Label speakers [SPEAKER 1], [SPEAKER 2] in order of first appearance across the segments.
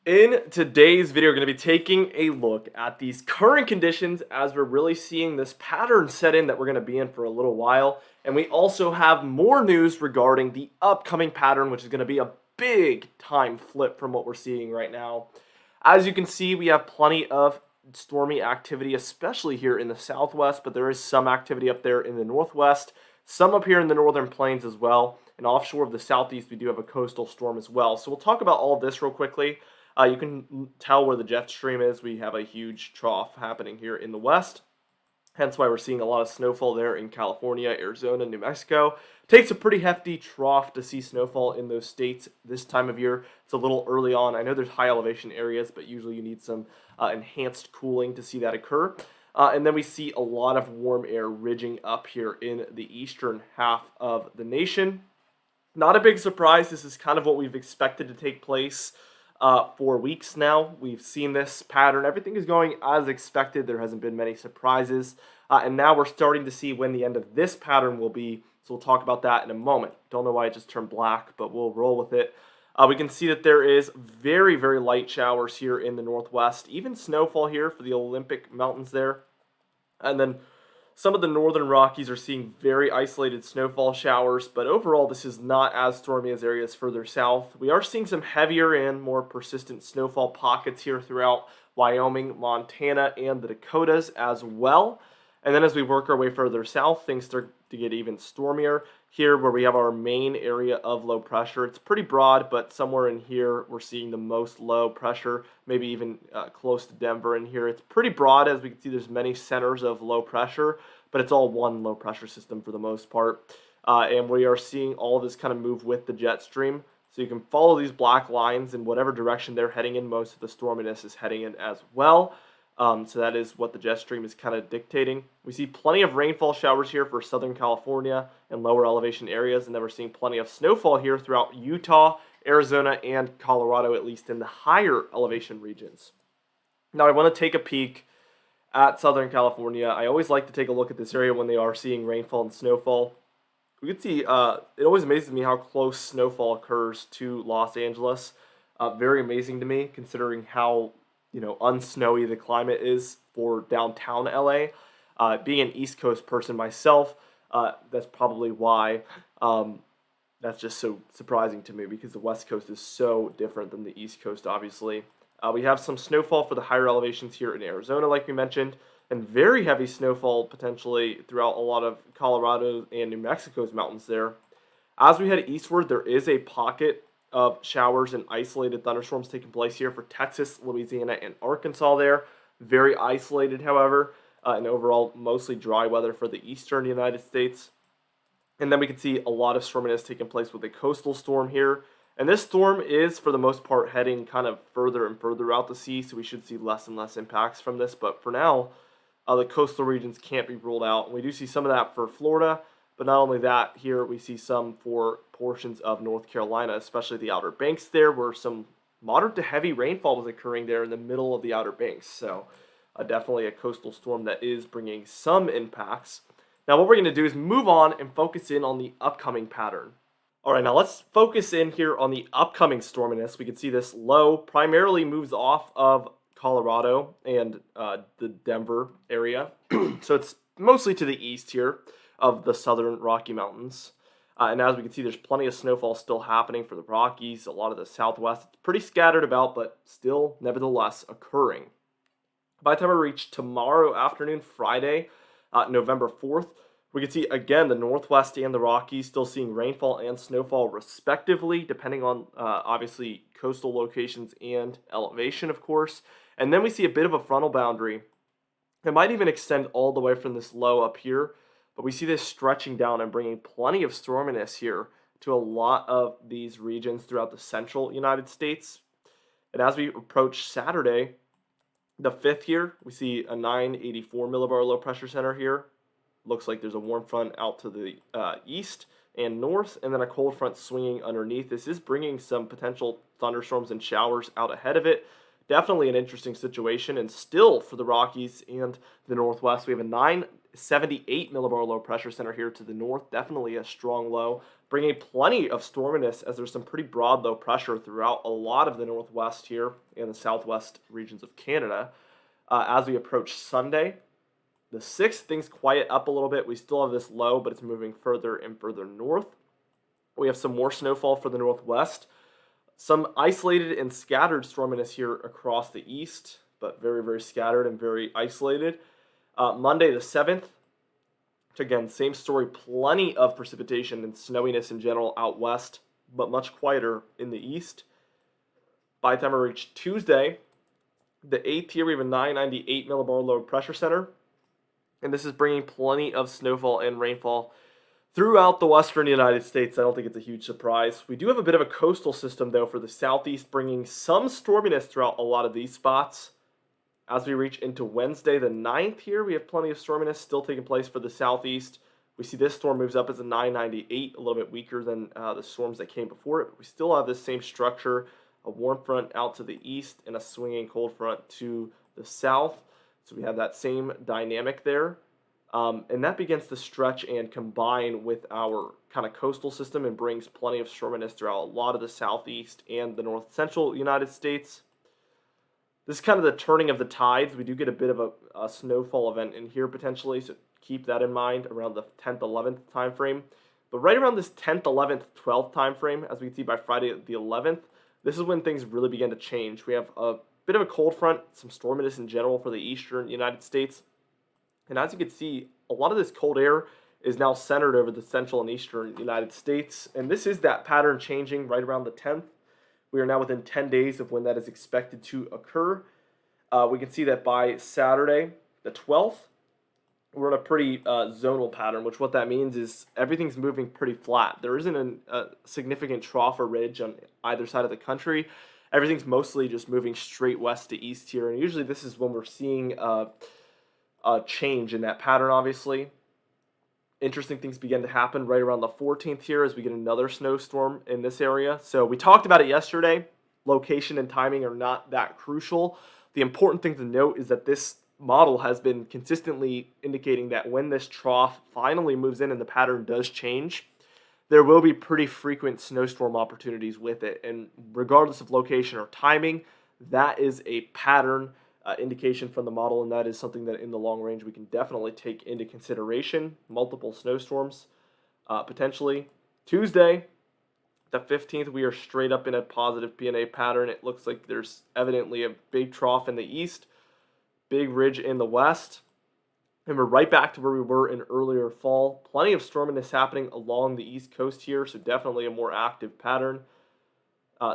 [SPEAKER 1] In today's video, we're going to be taking a look at these current conditions as we're really seeing this pattern set in that we're going to be in for a little while. And we also have more news regarding the upcoming pattern, which is going to be a big time flip from what we're seeing right now. As you can see, we have plenty of stormy activity, especially here in the southwest, but there is some activity up there in the northwest, some up here in the northern plains as well. And offshore of the southeast, we do have a coastal storm as well. So we'll talk about all of this real quickly. You can tell where the jet stream is. We have a huge trough happening here in the west. Hence why we're seeing a lot of snowfall there in California, Arizona, New Mexico. It takes a pretty hefty trough to see snowfall in those states this time of year. It's a little early on. I know there's high elevation areas, but usually you need some enhanced cooling to see that occur. And then we see a lot of warm air ridging up here in the eastern half of the nation. Not a big surprise. This is kind of what we've expected to take place for weeks now. We've seen this pattern. Everything is going as expected. There hasn't been many surprises. And now we're starting to see when the end of this pattern will be. So we'll talk about that in a moment. Don't know why it just turned black, but we'll roll with it. We can see that there is very, very light showers here in the northwest. Even snowfall here for the Olympic Mountains there. And then some of the northern Rockies are seeing very isolated snowfall showers, but overall this is not as stormy as areas further south. We are seeing some heavier and more persistent snowfall pockets here throughout Wyoming, Montana, and the Dakotas as well. And then as we work our way further south, things start to get even stormier. Here where we have our main area of low pressure, it's pretty broad, but somewhere in here we're seeing the most low pressure, maybe even close to Denver in here. It's pretty broad. As we can see, there's many centers of low pressure, but it's all one low pressure system for the most part. And we are seeing all of this kind of move with the jet stream. So you can follow these black lines in whatever direction they're heading in. Most of the storminess is heading in as well. So that is what the jet stream is kind of dictating. We see plenty of rainfall showers here for Southern California and lower elevation areas, and then we're seeing plenty of snowfall here throughout Utah, Arizona, and Colorado, at least in the higher elevation regions. Now I want to take a peek at Southern California. I always like to take a look at this area when they are seeing rainfall and snowfall. We can see, it always amazes me how close snowfall occurs to Los Angeles. Very amazing to me, considering how unsnowy the climate is for downtown LA. Being an East Coast person myself, that's probably why that's just so surprising to me, because the West Coast is so different than the East Coast, obviously. We have some snowfall for the higher elevations here in Arizona, like we mentioned, and very heavy snowfall potentially throughout a lot of Colorado and New Mexico's mountains there. As we head eastward, there is a pocket of showers and isolated thunderstorms taking place here for Texas, Louisiana, and Arkansas there. Very isolated, however, and overall mostly dry weather for the eastern United States. And then we can see a lot of storminess taking place with a coastal storm here. And this storm is, for the most part, heading kind of further and further out to sea, so we should see less and less impacts from this. But for now, the coastal regions can't be ruled out. And we do see some of that for Florida. But not only that, here we see some for portions of North Carolina, especially the Outer Banks there, where some moderate to heavy rainfall was occurring there in the middle of the Outer Banks. So definitely a coastal storm that is bringing some impacts. Now what we're going to do is move on and focus in on the upcoming pattern. All right, now let's focus in here on the upcoming storminess. We can see this low primarily moves off of Colorado and the Denver area. So it's mostly to the east here of the southern Rocky Mountains. And as we can see, there's plenty of snowfall still happening for the Rockies, a lot of the southwest. It's pretty scattered about, but still, nevertheless, occurring. By the time we reach tomorrow afternoon, Friday, November 4th, we can see, again, the northwest and the Rockies still seeing rainfall and snowfall respectively, depending on, obviously, coastal locations and elevation, of course. And then we see a bit of a frontal boundary. It might even extend all the way from this low up here, but we see this stretching down and bringing plenty of storminess here to a lot of these regions throughout the central United States. And as we approach Saturday, the 5th here, we see a 984 millibar low pressure center here. Looks like there's a warm front out to the east and north, and then a cold front swinging underneath. This is bringing some potential thunderstorms and showers out ahead of it. Definitely an interesting situation, and still for the Rockies and the Northwest, we have a 78 millibar low pressure center here to the north, definitely a strong low, bringing plenty of storminess as there's some pretty broad low pressure throughout a lot of the northwest here and the southwest regions of Canada. As we approach Sunday, the 6th, things quiet up a little bit. We still have this low, but it's moving further and further north. We have some more snowfall for the northwest. Some isolated and scattered storminess here across the east, but very, very scattered and very isolated. Monday the 7th, again, same story, plenty of precipitation and snowiness in general out west, but much quieter in the east. By the time we reach Tuesday, the 8th here, we have a 998 millibar low pressure center, and this is bringing plenty of snowfall and rainfall throughout the western United States. I don't think it's a huge surprise. We do have a bit of a coastal system, though, for the southeast, bringing some storminess throughout a lot of these spots. As we reach into Wednesday the 9th here, we have plenty of storminess still taking place for the southeast. We see this storm moves up as a 998, a little bit weaker than the storms that came before it, but we still have this same structure, a warm front out to the east and a swinging cold front to the south. So we have that same dynamic there. And that begins to stretch and combine with our kind of coastal system and brings plenty of storminess throughout a lot of the southeast and the north central United States. This is kind of the turning of the tides. We do get a bit of a snowfall event in here potentially, so keep that in mind around the 10th, 11th time frame. But right around this 10th, 11th, 12th time frame, as we can see by Friday the 11th, this is when things really begin to change. We have a bit of a cold front, some storminess in general for the eastern United States. And as you can see, a lot of this cold air is now centered over the central and eastern United States. And this is that pattern changing right around the 10th. We are now within 10 days of when that is expected to occur. We can see that by Saturday, the 12th, we're in a pretty zonal pattern, which what that means is everything's moving pretty flat. There isn't a significant trough or ridge on either side of the country. Everything's mostly just moving straight west to east here. And usually this is when we're seeing a change in that pattern, obviously. Interesting things begin to happen right around the 14th here as we get another snowstorm in this area. So we talked about it yesterday. Location and timing are not that crucial. The important thing to note is that this model has been consistently indicating that when this trough finally moves in and the pattern does change, there will be pretty frequent snowstorm opportunities with it. And regardless of location or timing, that is a pattern indication from the model, and that is something that in the long range we can definitely take into consideration. Multiple snowstorms potentially. Tuesday, the 15th, we are straight up in a positive PNA pattern. It looks like there's evidently a big trough in the east, big ridge in the west, and we're right back to where we were in earlier fall. Plenty of storminess happening along the east coast here, so definitely a more active pattern.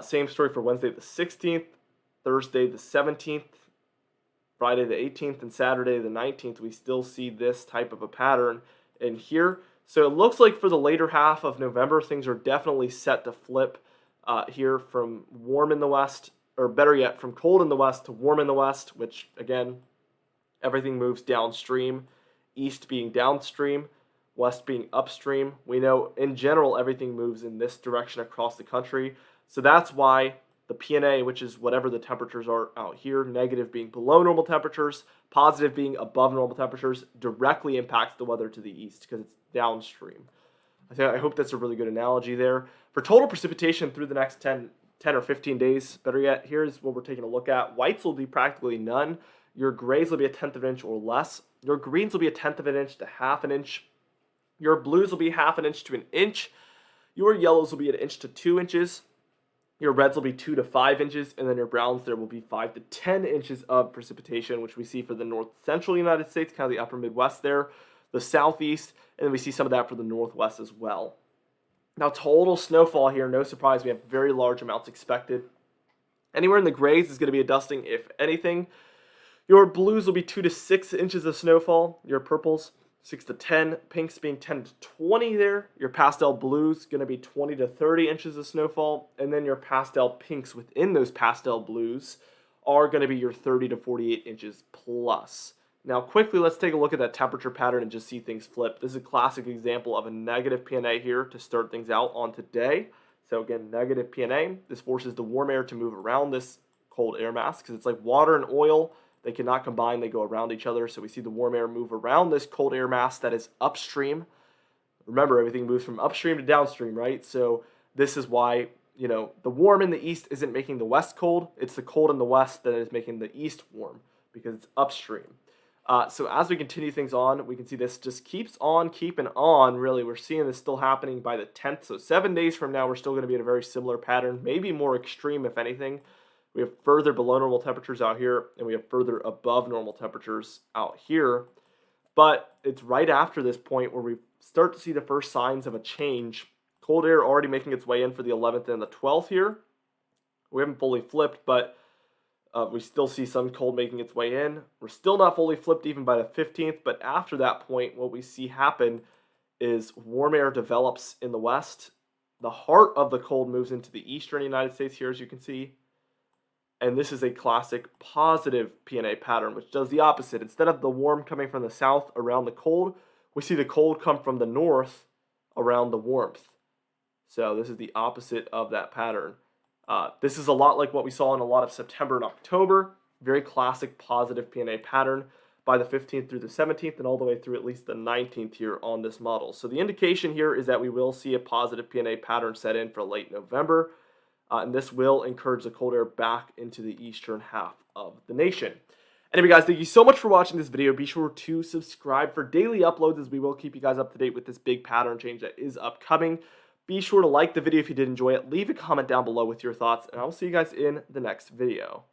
[SPEAKER 1] Same story for Wednesday the 16th, Thursday the 17th, Friday the 18th, and Saturday the 19th. We still see this type of a pattern in here. So it looks like for the later half of November, things are definitely set to flip here from warm in the west, or better yet, from cold in the west to warm in the west, which, again, everything moves downstream, east being downstream, west being upstream. We know, in general, everything moves in this direction across the country. So that's why the PNA, which is whatever the temperatures are out here, negative being below normal temperatures, positive being above normal temperatures, directly impacts the weather to the east because it's downstream. I hope that's a really good analogy there. For total precipitation through the next 10 or 15 days, better yet, here's what we're taking a look at. Whites will be practically none. Your grays will be 1/10 of an inch or less. Your greens will be 1/10 of an inch to 1/2 an inch. Your blues will be 1/2 an inch to an inch. Your yellows will be 1 inch to 2 inches. Your reds will be 2 to 5 inches, and then your browns there will be 5 to 10 inches of precipitation, which we see for the north central United States, kind of the upper Midwest there, the southeast, and then we see some of that for the northwest as well. Now, total snowfall here, no surprise, we have very large amounts expected. Anywhere in the grays is going to be a dusting, if anything. Your blues will be 2 to 6 inches of snowfall. Your purples, 6 to 10, pinks being 10 to 20 there. Your pastel blues going to be 20 to 30 inches of snowfall. And then your pastel pinks within those pastel blues are going to be your 30 to 48 inches plus. Now quickly, let's take a look at that temperature pattern and just see things flip. This is a classic example of a negative PNA here to start things out on today. So again, negative PNA. This forces the warm air to move around this cold air mass because it's like water and oil. They cannot combine, they go around each other. So we see the warm air move around this cold air mass that is upstream. Remember, everything moves from upstream to downstream, right? So this is why, the warm in the east isn't making the west cold. It's the cold in the west that is making the east warm because it's upstream. So as we continue things on, we can see this just keeps on keeping on, really. We're seeing this still happening by the 10th. So 7 days from now, we're still going to be in a very similar pattern, maybe more extreme, if anything. We have further below normal temperatures out here, and we have further above normal temperatures out here. But it's right after this point where we start to see the first signs of a change. Cold air already making its way in for the 11th and the 12th here. We haven't fully flipped, but we still see some cold making its way in. We're still not fully flipped even by the 15th, but after that point, what we see happen is warm air develops in the west. The heart of the cold moves into the eastern United States here, as you can see. And this is a classic positive PNA pattern, which does the opposite. Instead of the warm coming from the south around the cold, we see the cold come from the north around the warmth. So this is the opposite of that pattern. This is a lot like what we saw in a lot of September and October. Very classic positive PNA pattern by the 15th through the 17th and all the way through at least the 19th here on this model. So the indication here is that we will see a positive PNA pattern set in for late November. And this will encourage the cold air back into the eastern half of the nation. Anyway, guys, thank you so much for watching this video. Be sure to subscribe for daily uploads, as we will keep you guys up to date with this big pattern change that is upcoming. Be sure to like the video if you did enjoy it. Leave a comment down below with your thoughts, and I will see you guys in the next video.